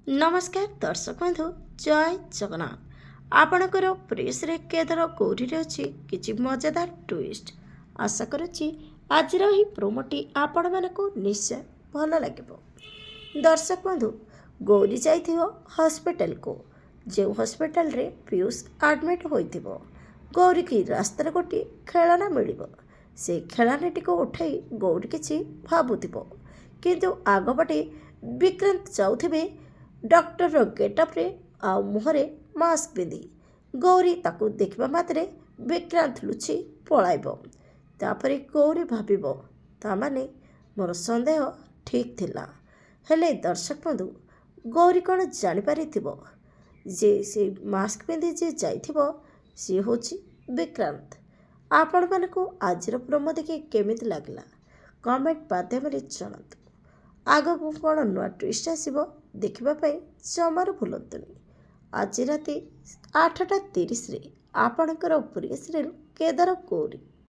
नमस्कार दर्शक बंधु जय जगन्नाथ आपणकर प्रेस केदर गौरी अच्छी किसी मजेदार ट्विस्ट आशा करुच्ची आज प्रोमोटी आपण मानक निश्चय भल लगे। दर्शक बंधु गौरी जाइथिबो हॉस्पिटल को जो हॉस्पिटल रे पीयूष एडमिट होइथिबो गौरी की रास्तार गोटे खेलना मिलिबो से खेलानीटी को उठाई गौरी किछि भाबुथिबो किंतु आगपटे विक्रांत जाउथिबे डॉक्टर गेटअप्रे आ मुहरे मास्क पिंधि गौरी ताकू देखा मात्रे विक्रांत लुचि पलाइब तापरे गौरी भाबिब तामाने मोर संदेह ठीक थिला। हेले दर्शक बंधु गौरी कौन जानीपारि जे से मास्क पिंधि जे जाइथिबो सी होची विक्रांत। आपण मानकु आजिर प्रोमो देखि केमिति लागला कमेंट माध्यम जणातु। आगकू कौन नुआ ट्विस्ट आसिबो देखिबा जमार भूलतुनि। आज राति 8:30 आपणकर प्रिय सीरियल केदार गौरी।